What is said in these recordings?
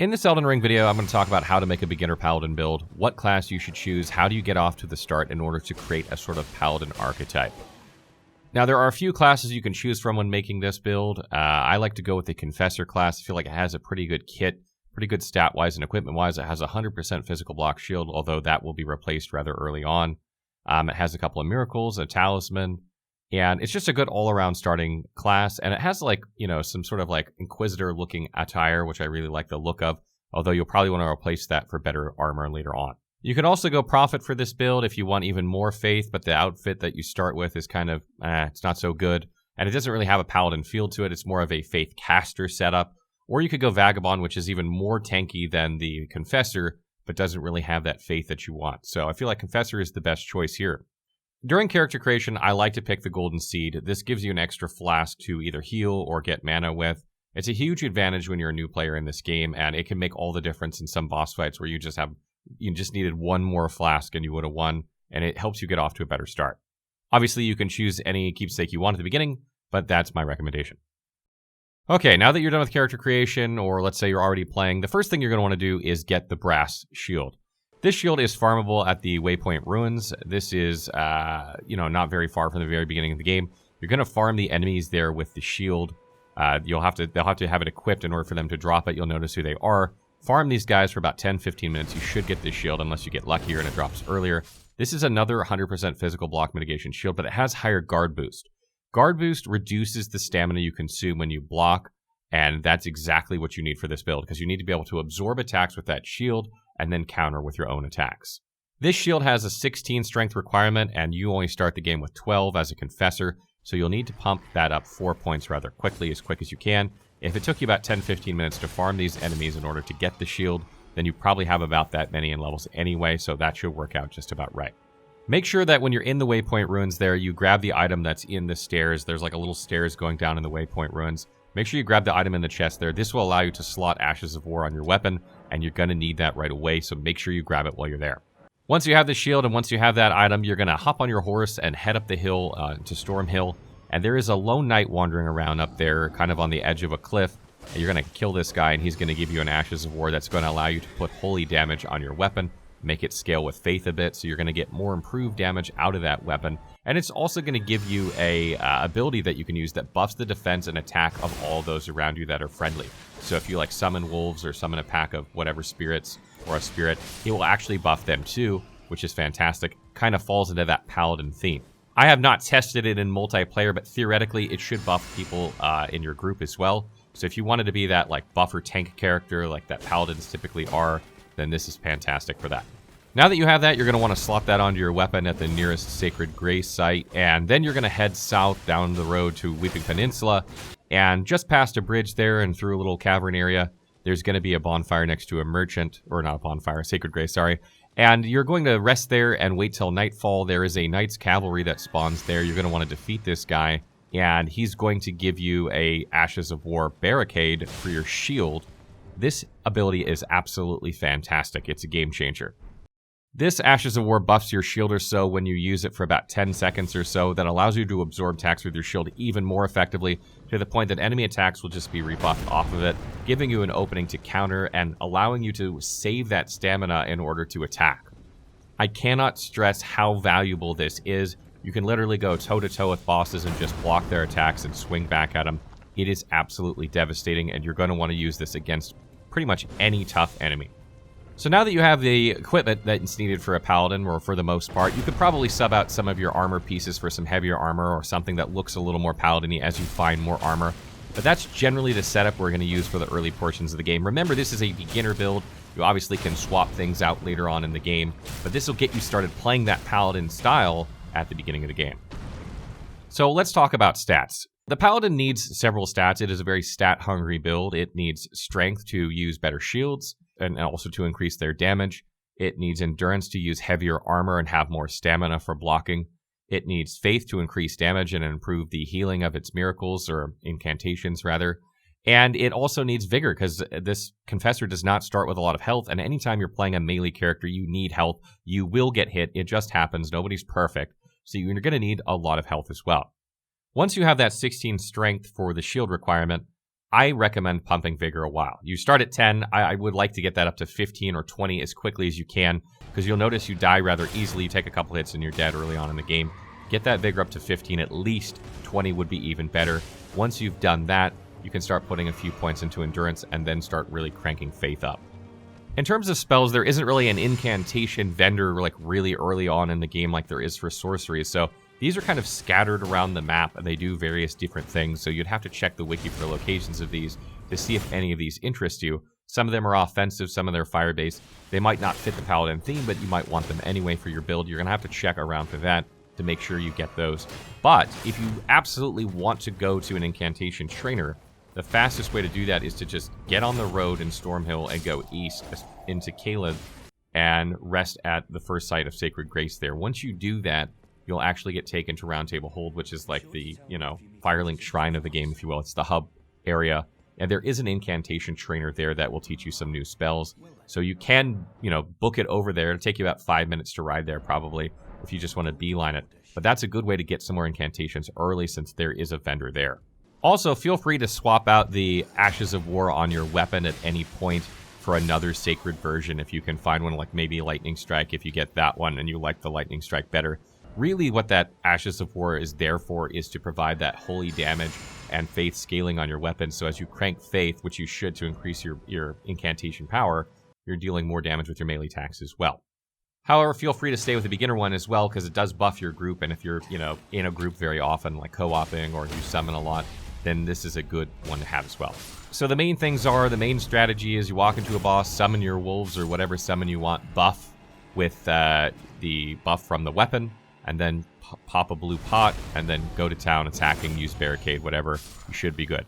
In this Elden Ring video, I'm going to talk about how to make a beginner Paladin build, what class you should choose, how do you get off to the start in order to create a sort of Paladin archetype. Now, there are a few classes you can choose from when making this build. I like to go with the Confessor class. I feel like it has a pretty good kit, pretty good stat-wise and equipment-wise. It has a 100% physical block shield, although that will be replaced rather early on. It has a couple of miracles, a talisman, and it's just a good all-around starting class. And it has, like, you know, some sort of like Inquisitor-looking attire, which I really like the look of, although you'll probably want to replace that for better armor later on. You can also go Prophet for this build if you want even more faith, but the outfit that you start with is kind of, it's not so good. And it doesn't really have a Paladin feel to it. It's more of a faith caster setup. Or you could go Vagabond, which is even more tanky than the Confessor, but doesn't really have that faith that you want. So I feel like Confessor is the best choice here. During character creation, I like to pick the Golden Seed. This gives you an extra flask to either heal or get mana with. It's a huge advantage when you're a new player in this game, and it can make all the difference in some boss fights where you just needed one more flask and you would have won, and it helps you get off to a better start. Obviously, you can choose any keepsake you want at the beginning, but that's my recommendation. Okay, now that you're done with character creation, or let's say you're already playing, the first thing you're going to want to do is get the brass shield. This shield is farmable at the Waypoint Ruins. This is, not very far from the very beginning of the game. You're going to farm the enemies there with the shield. They'll have to have it equipped in order for them to drop it. You'll notice who they are. Farm these guys for about 10-15 minutes. You should get this shield unless you get luckier and it drops earlier. This is another 100% physical block mitigation shield, but it has higher guard boost. Guard boost reduces the stamina you consume when you block, and that's exactly what you need for this build, because you need to be able to absorb attacks with that shield and then counter with your own attacks. This shield has a 16 strength requirement, and you only start the game with 12 as a Confessor, so you'll need to pump that up 4 points rather quickly, as quick as you can. If it took you about 10-15 minutes to farm these enemies in order to get the shield, then you probably have about that many in levels anyway, so that should work out just about right. Make sure that when you're in the Waypoint Ruins there, you grab the item that's in the stairs. There's like a little stairs going down in the Waypoint Ruins. Make sure you grab the item in the chest there. This will allow you to slot Ashes of War on your weapon, and you're going to need that right away, so make sure you grab it while you're there. Once you have the shield and once you have that item, you're going to hop on your horse and head up the hill to Storm Hill. And there is a lone knight wandering around up there, kind of on the edge of a cliff. And you're going to kill this guy, and he's going to give you an Ashes of War that's going to allow you to put holy damage on your weapon, make it scale with faith a bit, so you're going to get more improved damage out of that weapon. And it's also going to give you a ability that you can use that buffs the defense and attack of all those around you that are friendly. So if you like summon wolves or summon a pack of whatever spirits or a spirit, it will actually buff them too, which is fantastic. Kind of falls into that Paladin theme. I have not tested it in multiplayer, but theoretically it should buff people in your group as well. So if you wanted to be that like buffer tank character like that Paladins typically are, then this is fantastic for that. Now that you have that, you're going to want to slot that onto your weapon at the nearest Sacred Grace site, and then you're going to head south down the road to Weeping Peninsula, and just past a bridge there and through a little cavern area, there's going to be a bonfire next to a merchant, or not a bonfire, Sacred Grace, sorry. And you're going to rest there and wait till nightfall. There is a Knight's Cavalry that spawns there. You're going to want to defeat this guy, and he's going to give you a Ashes of War Barricade for your shield. This ability is absolutely fantastic. It's a game changer. This Ashes of War buffs your shield or so when you use it for about 10 seconds or so. That allows you to absorb attacks with your shield even more effectively, to the point that enemy attacks will just be rebuffed off of it, giving you an opening to counter and allowing you to save that stamina in order to attack. I cannot stress how valuable this is. You can literally go toe-to-toe with bosses and just block their attacks and swing back at them. It is absolutely devastating, and you're going to want to use this against pretty much any tough enemy. So now that you have the equipment that's needed for a Paladin, or for the most part, you could probably sub out some of your armor pieces for some heavier armor or something that looks a little more Paladin-y as you find more armor. But that's generally the setup we're going to use for the early portions of the game. Remember, this is a beginner build. You obviously can swap things out later on in the game, but this will get you started playing that Paladin style at the beginning of the game. So let's talk about stats. The Paladin needs several stats. It is a very stat-hungry build. It needs strength to use better shields, and also to increase their damage. It needs endurance to use heavier armor and have more stamina for blocking. It needs faith to increase damage and improve the healing of its miracles, or incantations rather. And it also needs vigor, because this Confessor does not start with a lot of health, and anytime you're playing a melee character, you need health. You will get hit. It just happens. Nobody's perfect. So you're going to need a lot of health as well. Once you have that 16 strength for the shield requirement, I recommend pumping Vigor a while. You start at 10. I would like to get that up to 15 or 20 as quickly as you can, because you'll notice you die rather easily. You take a couple hits and you're dead early on in the game. Get that Vigor up to 15 at least. 20 would be even better. Once you've done that, you can start putting a few points into Endurance and then start really cranking Faith up. In terms of spells, there isn't really an incantation vendor like really early on in the game like there is for sorceries, so these are kind of scattered around the map and they do various different things, so you'd have to check the wiki for locations of these to see if any of these interest you. Some of them are offensive, some of them are fire-based. They might not fit the Paladin theme, but you might want them anyway for your build. You're going to have to check around for that to make sure you get those. But if you absolutely want to go to an incantation trainer, the fastest way to do that is to just get on the road in Stormhill and go east into Caleb and rest at the first site of Sacred Grace there. Once you do that, you'll actually get taken to Round Table Hold, which is like the, Firelink Shrine of the game, if you will. It's the hub area. And there is an incantation trainer there that will teach you some new spells. So you can, book it over there. It'll take you about 5 minutes to ride there, probably, if you just want to beeline it. But that's a good way to get some more incantations early, since there is a vendor there. Also, feel free to swap out the Ashes of War on your weapon at any point for another sacred version if you can find one, like maybe Lightning Strike if you get that one and you like the Lightning Strike better. Really what that Ashes of War is there for is to provide that holy damage and faith scaling on your weapon, so as you crank faith, which you should to increase your incantation power, you're dealing more damage with your melee attacks as well. However, feel free to stay with the beginner one as well, because it does buff your group, and if you're in a group very often, like co-oping or you summon a lot, then this is a good one to have as well. So the main things are, the main strategy is you walk into a boss, summon your wolves or whatever summon you want, buff with the buff from the weapon, and then pop a blue pot, and then go to town attacking, use Barricade, whatever. You should be good.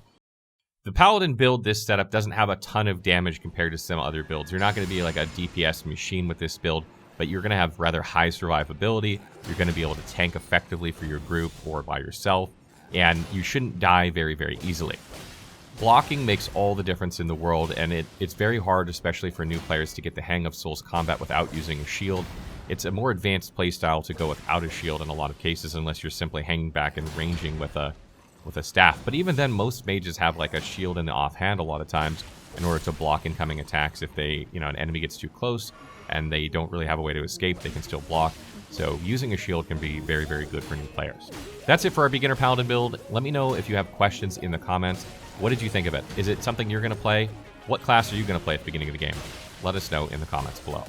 The Paladin build, this setup, doesn't have a ton of damage compared to some other builds. You're not going to be like a DPS machine with this build, but you're going to have rather high survivability. You're going to be able to tank effectively for your group or by yourself, and you shouldn't die very, very easily. Blocking makes all the difference in the world, and it's very hard, especially for new players, to get the hang of Souls combat without using a shield. It's a more advanced playstyle to go without a shield in a lot of cases, unless you're simply hanging back and ranging with a staff. But even then, most mages have like a shield in the offhand a lot of times in order to block incoming attacks. If they, an enemy gets too close and they don't really have a way to escape, they can still block. So using a shield can be very, very good for new players. That's it for our beginner Paladin build. Let me know if you have questions in the comments. What did you think of it? Is it something you're going to play? What class are you going to play at the beginning of the game? Let us know in the comments below.